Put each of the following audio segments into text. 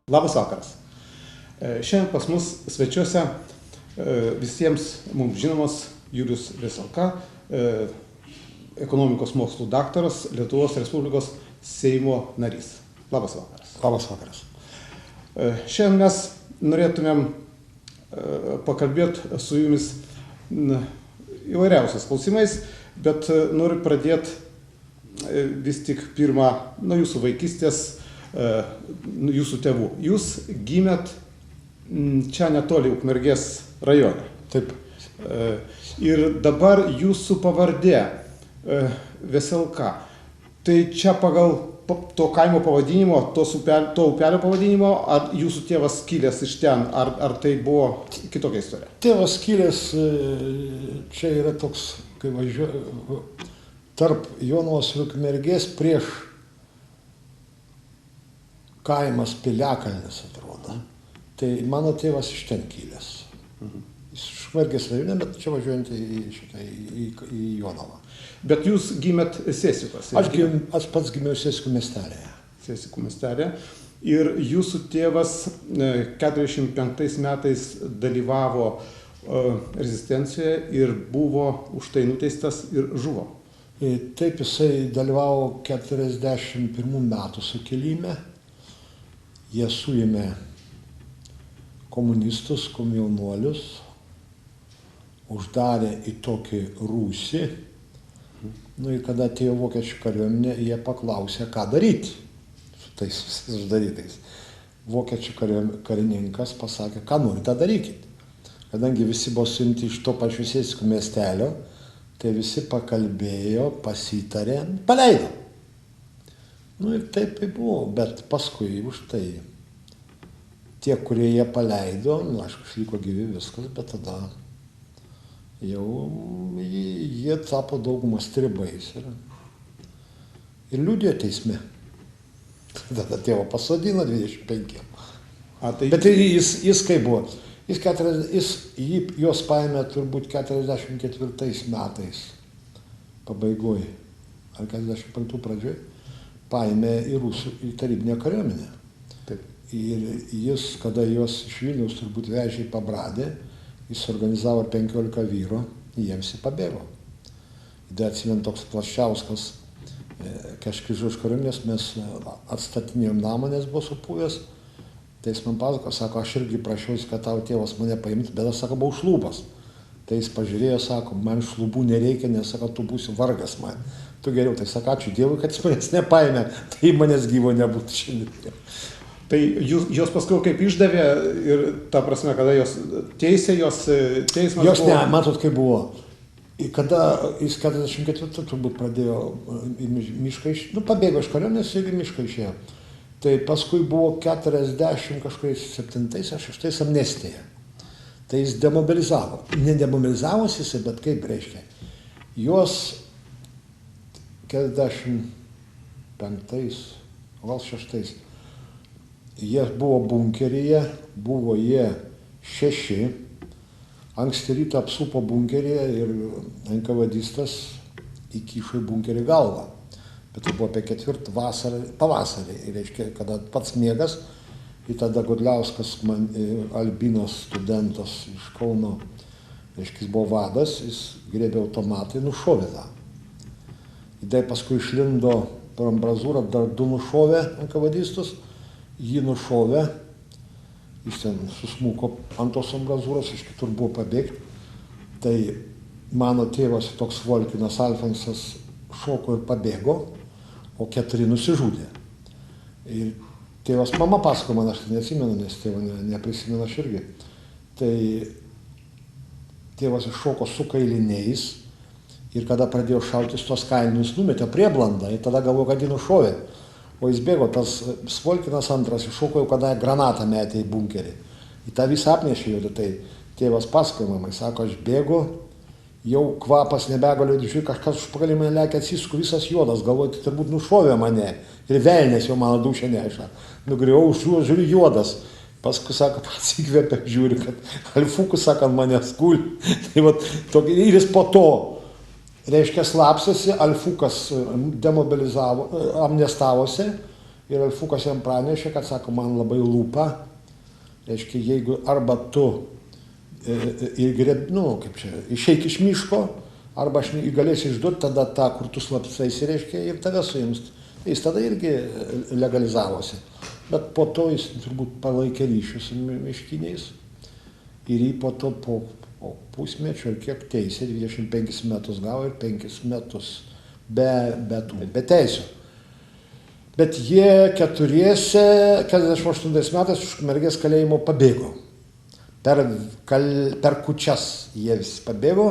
Labas vakaras. Šiandien pas mus svečiuose visiems mums žinomas Julius Veselka, ekonomikos mokslų daktaras, Lietuvos Respublikos Seimo narys. Labas vakaras. Labas vakaras. Šiandien mes norėtumėm pakalbėti su jumis įvairiausiais klausimais, bet noriu pradėti vis tik pirmą nuo jūsų vaikystės, jūsų tėvų. Jūs gimėt čia netoli Ukmergės rajone. Taip. Ir dabar jūsų pavardė Veselka. Tai čia pagal to kaimo pavadinimo, to upelio pavadinimo, ar jūsų tėvas kilęs iš ten, ar tai buvo kitokia istorija? Tėvas kilęs, čia yra toks, kai važiuoju, tarp Jonavos ir Ukmergės prieš kaimas Piliakalnis atrodo. Tai mano tėvas iš ten kilęs. Jis iš Ukmergės rajone, bet čia važiuojant į Jonavą. Bet jūs gimėt Sėsikos. Aš pats gimiau Sėsikų miestelėje. Sėsikų miestelėje. Ir jūsų tėvas 45 metais dalyvavo rezistencijoje ir buvo už tai nuteistas ir žuvo. Taip, jisai dalyvavo 41 metų sukilime. Jie suėmė komunistus, komjaunuolius, uždarė į tokį rūsį. Ir kada atėjo vokiečių kariuomenė, jie paklausė, ką daryti su tais visais uždarytais. Vokiečių karininkas pasakė, ką norite darykit. Kadangi visi buvo suimti iš to pačių Sėsikų miestelio, tai visi pakalbėjo, pasitarė, paleido. Ir taip buvo, bet paskui už tai tie, kurie jie paleido, aišku, išliko gyvi viskas, bet tada jau jie tapo daugumos stribais ir liudijo teisme. Tada tėvą pasodino 25. Bet jis kaip buvo? Juos paėmė turbūt 44 metais pabaigoj, ar 45 pradžioj, paėmė į tarybinę kariuomenę. Taip. Ir jis, kada juos iš Vilniaus turbūt vežė į Pabradę, jis organizavo 15 vyrų, jiems į pabėgo. Dar atsimenu toks Plaščiauskas, kai aš grįžau iš kariuomenės, mes atstatinėjom namą, nes buvo supuvęs. Tai jis man pasako, sako, aš irgi prašiausi, kad tavo tėvas mane paimti, bet aš, sako, buvau šlūpas. Tai jis pažiūrėjo, sako, man šlubų nereikia, nes, sako, tu būsi vargas man. Tu geriau, tai sako, ačiū Dievui, kad jis manęs nepaėmė, tai manęs gyvo nebūtų šiandien. Tai jos paskui kaip išdavė ir ta prasme, kada jos teisė, jos teismas jos buvo... Ne, matot, kaip buvo. Kada jis 44 turbūt pradėjo į mišką pabėgo iš kariuomenės ir į mišką išėjo. Tai paskui buvo 47 ar 6 amnestija. Tai jis demobilizavo. Nedemobilizavosi jisai, bet kaip reiškia. Jos 45, gal 6. Jie buvo bunkeryje, buvo jie 6. Anksti rytą apsupo bunkeryje ir NKVDistas įkišo į bunkerį galvą. Bet tai buvo apie 4 pavasarį. Ir reiškia, kada pats miegas, ir tada Godliauskas, Albinas studentas iš Kauno, reiškia, jis buvo vadas, jis grėbė automatą ir nušovė tą. Ir tai paskui išlindo per ambrazūrą, dar 2 nušovė NKVDistus, jį nušovė, jis ten susmuko ant tos ambrazūros, iš kitur buvo pabėgti. Tai mano tėvas, toks Volkinas Alfonsas, šoko ir pabėgo, o 4 nusižudė. Ir tėvas, mama pasako man, aš neatsimenu, nes tėvo neprisimenu aš irgi. Tai tėvas iššoko su kailiniais ir kada pradėjo šautis tos kailinius, numetė prieblandą ir tada galvojo, kad jį nušovė. O jis bėgo, tas Volkinas antras iššoko jau, kada granatą metė į bunkerį. Į tą visą apnešė jau, tai tėvas pasakojo mamai, sako, aš bėgu, jau kvapas nebegaliu, žiūrėk, kažkas užpakalį mane lekia, atsisku visas juodas, galvoju, tai turbūt nušovė mane. Ir velnės jau mano dūšę neša. Nugriau, žiūriu juodas. Paskui, sako, pats įkvėpė, žiūri, kad alfukus, sako, ant manęs guli. Tai vat, ir jis po to reiškia slapstėsi, Alfukas demobilizavo, amnestavosi ir Alfukas jam pranešė, kad sako, man labai lūpa, reiškia, jeigu arba tu išeik iš miško, arba aš galėsiu išduoti tada tą, kur tu slapstaisi, reiškia, ir tave suims. Jis tada irgi legalizavosi. Bet po to jis turbūt palaikė ryšius su miškiniais ir jį po to po pusmečio ir kiek teisė, 25 metus gavo ir 5 metus be teisių. Bet jie keturiese 48 metais iš Ukmergės kalėjimo pabėgo. Per Kūčias jie visi pabėgo,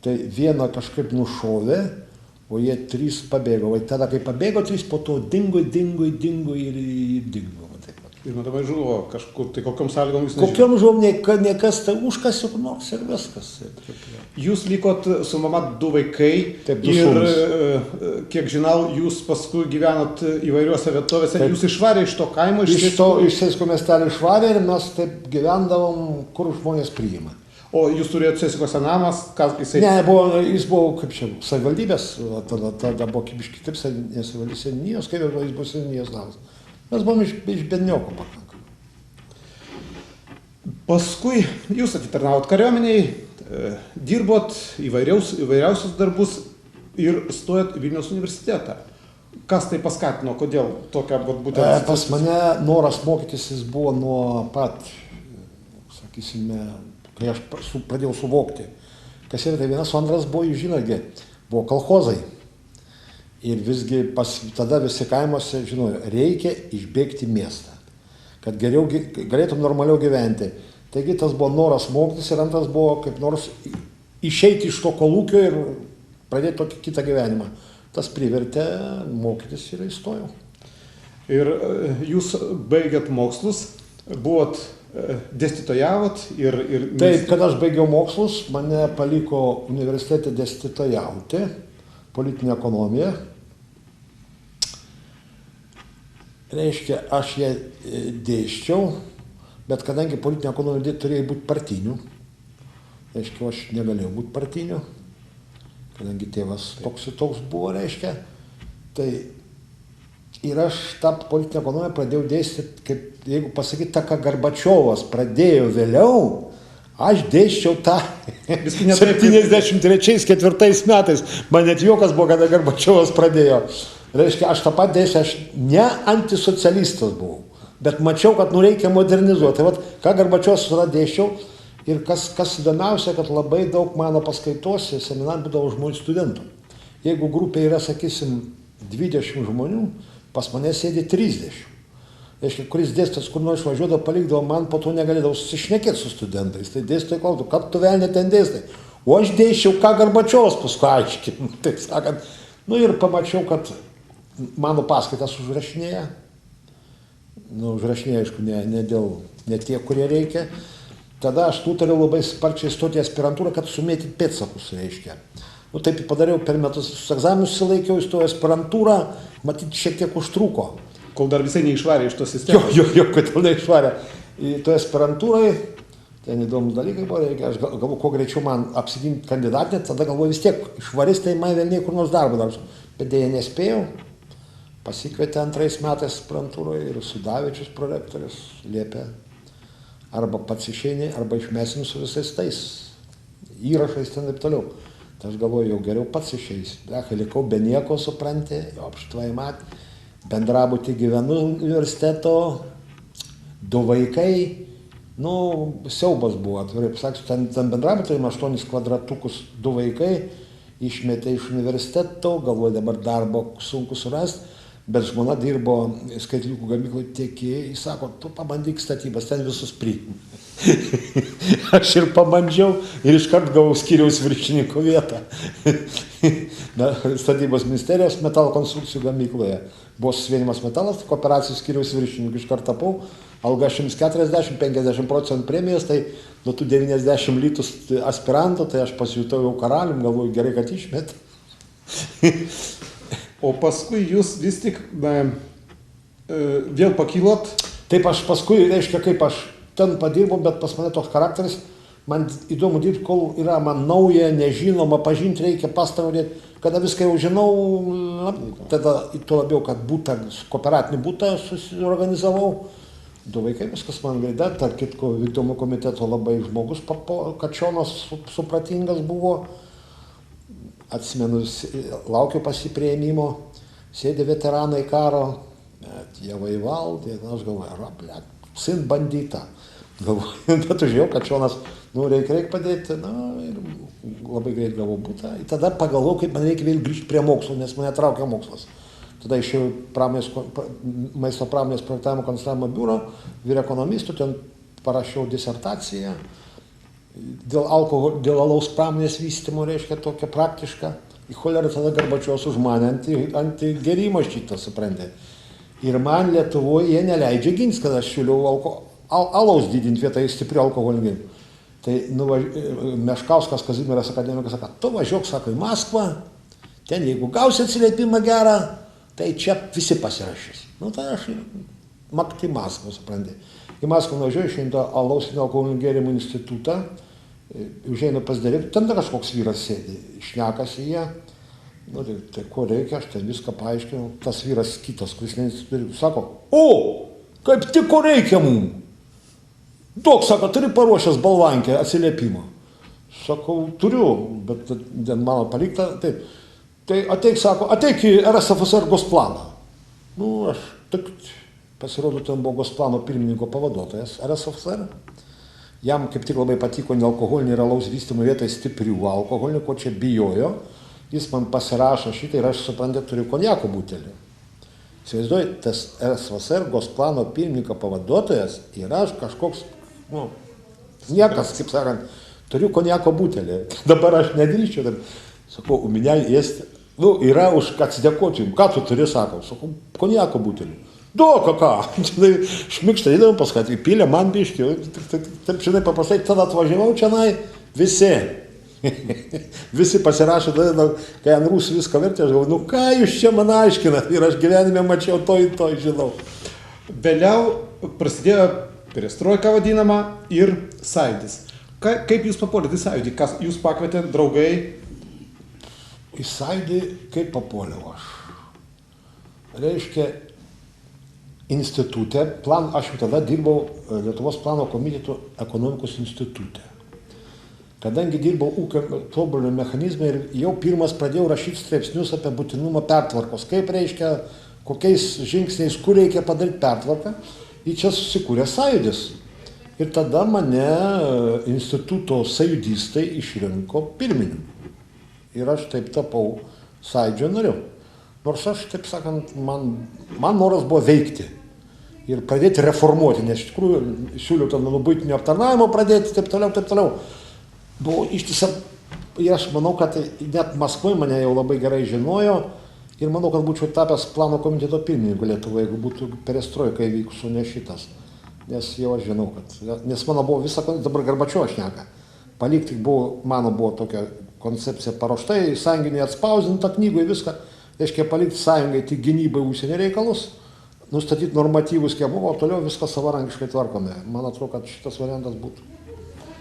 tai vieną kažkaip nušovė, o jie 3 pabėgo. O tada, kai pabėgo 3, po to dingo ir dingo. Ir matomai žuvo kažkur, tai kokiom sąlygom jūs nežinote? Kokiom žuvom, niekas tai užkasė, nors ir viskas. Jūs likot su mama 2 vaikai. Taip, 2 ir sūnūs. Kiek žinau, jūs paskui gyvenot įvairiuose vietovėse. Taip. Jūs išvarė iš to kaimo? Iš Sėsko miestelio išvarė ir mes taip gyvendavom, kur žmonės priima. O jūs turėjote Sėsikose namas? Ne, jis buvo kaip čia, savivaldybės, tada buvo kibiški, taip, ne savivaldybės seniūnijos, kaip jis buvo seniūnijos namas. Mes buvom iš bednioko pakankamai. Paskui jūs atitarnavot kariuomeniai, dirbot įvairiausius darbus ir stojot į Vilniaus universitetą. Kas tai paskatino, kodėl tokia būtent? Pas mane noras mokytis jis buvo nuo pat, sakysime, kai aš pradėjau suvokti, kas yra tai vienas, o antras buvo, jūs žinote, buvo kolchozai. Ir visgi tada visi kaimuose žinojo, reikia išbėgti į miestą, kad geriau galėtum normaliau gyventi. Taigi tas buvo noras mokytis ir antras buvo kaip nors išeiti iš to kolūkio ir pradėti tokį kitą gyvenimą. Tas privertė mokytis ir įstojau. Ir jūs baigėt mokslus, buvot dėstytojavot ir... Taip, kad aš baigiau mokslus, mane paliko universitete dėstytojauti politinę ekonomiją. Reiškia, aš ją dėsčiau, bet kadangi politinė ekonomija turėjo būti partinių, reiškia, aš negalėjau būti partinių, kadangi tėvas toks buvo, reiškia, tai ir aš tą politinę ekonomiją pradėjau dėstyti, kaip, jeigu pasakyti, tą, ką Gorbačiovas pradėjo vėliau, aš dėsčiau tą 73-74 metais. Man net juokas buvo, kada Gorbačiovas pradėjo. Reiškia, aš tą pat dėsčiau, aš ne antisocialistas buvau, bet mačiau, kad reikia modernizuoti. Tai vat, ką Gorbačiovas tada dėsčiau ir kas įdomiausia, kad labai daug mano paskaitose seminarų būdavo žmonių studentų. Jeigu grupė yra, sakysim, 20 žmonių, pas mane sėdi 30. Reiškia, kuris dėstytojas, kur nors važiuodavo, palikdavo, man po to negalėdavo susišnekėti su studentais. Tai dėstytojai klausdavo, kad tu velnė ten dėstai. O aš dėsčiau, ką Gorbačiovas paskui aiškino. Taip sakant, ir pamačiau, kad mano paskaitas užrašinėja. Užrašinėja, aišku, ne tie, kurie reikia. Tada aš nutariau labai sparčiai stoti į aspirantūrą, kad sumėti pėdsakus, reiškia. Taip padariau per metus, su egzaminus sulaikiau, įstojau į aspirantūrą, matyt, šiek tiek užtruko. Kol dar visai neišvarė iš tos sistemos. Kodėl neišvarė. Į toje aspirantūrai, ten įdomus dalykai buvo, aš galvoju, kuo greičiau man apsiginti kandidatinę, tada galvoju vis tiek, išvarys, tai man vėl kur nors darbą daros. Bet dėja nespėjau, pasikvietė 2 metais aspirantūroje ir Sudavičius prorektorius liepė, arba pats išeini, arba išmesim su visais tais įrašais ten ir toliau. Tai aš galvoju, jau geriau pats išeis. Likau be nieko, supranti, jau apštvai matė. Bendrabutį gyvenu universiteto, 2 vaikai, siaubas buvo, atvirai pasakysiu, ten bendrabutį 8 kvadratukus, 2 vaikai, išmetė iš universiteto, galvoju, dabar darbo sunku surasti, bet žmona dirbo skaitliukų gamykloje tiekėjai, jis sako, tu pabandyk statybas, ten visus priimti. Aš ir pabandžiau ir iškart gavau skyriaus viršininko vietą. Statybos ministerijos metalo konstrukcijų gamykloje. Buvo susivienimas metalas, kooperacijų skyriaus viršininku iškart tapau, alga 140-50% premijos, tai nuo tų 90 litų aspirantų, tai aš pasijutau jau karalium, galvoju, gerai, kad išmet. O paskui jūs vis tik vėl pakilot? Taip, aš paskui, reiškia, kaip aš ten padirbau, bet pas mane toks charakteris, man įdomu dirbti, kol yra man nauja, nežinoma, pažinti reikia, pastangų dėti. Kada viską jau žinau, tada tuo labiau, kad būtą, kooperatinį būtą susiorganizavau. 2 vaikai, viskas man gaida, tarp kitko vykdomo komiteto labai žmogus, Kačionas supratingas buvo. Atsimenu, laukiu pasipriėmimo, sėdė veteranai karo, jie vaivaldė, aš galvoju, sin bandyta. Galvoju, bet užėjau, Kačionas, reikia padėti, ir labai greit gavau būtą. Tada pagalvojau, kaip man reikia vėl grįžti prie mokslo, nes mane traukia mokslas. Tada išėjau maisto pramonės projektavimo konstravimo biuro, vyr ekonomistų, ten parašiau disertaciją dėl alaus pramonės vystymo, reiškia tokia praktiška. Į cholerą tada Garbačiovas už mane ant gerimo šitą, suprantate. Ir man Lietuvoje jie neleidžia gintis, kad aš siūliau alaus didinti vietoj stiprių alkoholinių ginimų. Tai Meškauskas Kazimieras akademikas sako, tu važiuok, sako, į Maskvą, ten jeigu gausi atsiliepimą gerą, tai čia visi pasirašys. Tai aš makti Maskvą, suprantate. Į Maskvą nuvažiuoju, išeinu alaus ir alkoholinių gėrimų institutą, užeinu pas direktorių, ten kažkoks vyras sėdi, šnekasi jie. Tai ko reikia, aš ten viską paaiškinau. Tas vyras kitas, kuris neinstitutė, sako, kaip tik ko reikia mums. Duok, sako, turi paruošęs balvankę atsiliepimą. Sakau, turiu, bet mano palikta, taip. Tai ateik, sako, ateik į RSFSR Gosplaną. Aš tik pasirodo, ten buvo Gosplano pirmininko pavaduotojas RSFSR. Jam kaip tik labai patiko nealkoholinį ir alaus vystymo vietoj stiprių alkoholinių, ko čia bijojo. Jis man pasirašo šitą ir aš, suprantate, turiu konjako butelį. Įsivaizduoju, tas RSFSR Gosplano pirmininko pavaduotojas yra kažkoks, niekas, kaip sakant, turiu konjako butelį. Dabar aš nedrįščiau. Sakau, у меня есть, yra už ką atsidėkoti jums. Ką tu turi, sakau? Sakau, konjako butelį. Duok, ką? Šmikštą įdavau paskatį, įpylė man biškį. Taip, žinai, paprastai, tada atvažiavau čianai, visi. Visi pasirašė, kai ant rusų viską vertė, aš galvoju, ką jūs čia man aiškinat? Ir aš gyvenime mačiau to, žinau. Vėliau prasidėjo perestroika vadinama ir sąjūdis. Kaip jūs papuolėte į sąjūdį? Jūs pakvietėte draugai? Į sąjūdį kaip papuoliau aš. Reiškia, institutė, aš jau tada dirbau Lietuvos plano komiteto ekonomikos institutė. Kadangi dirbau ūkio tobulinimo mechanizmai ir jau pirmas pradėjau rašyti straipsnius apie būtinumą pertvarkos, kaip reiškia, kokiais žingsniais, kur reikia padaryti pertvarką, ir čia susikūrė sąjūdis. Ir tada mane instituto sąjūdistai išrinko pirmininku. Ir aš taip tapau sąjūdžio nariu. Nors aš, taip sakant, man noras buvo veikti ir pradėti reformuoti, nes iš tikrųjų siūliau ten nuo buitinio aptarnavimo pradėti, taip toliau. Buvo ištisa, ir aš manau, kad net Maskvoje mane jau labai gerai žinojo ir manau, kad būčiau tapęs plano komiteto pirmininku Lietuvoje, jeigu būtų perestroika įvykusių, ne šitas. Nes jau aš žinau, nes mano buvo visa, dabar Garbačiovas šneka. Palikti mano buvo tokia koncepcija paruošta, sąjunginė atspausdinta knygoje viską, reiškia palikti sąjungai tik gynybai užsienio reikalus, nustatyti normatyvus, kiek buvo, o toliau viską savarankiškai tvarkome. Man atrodo, kad šitas variantas būtų.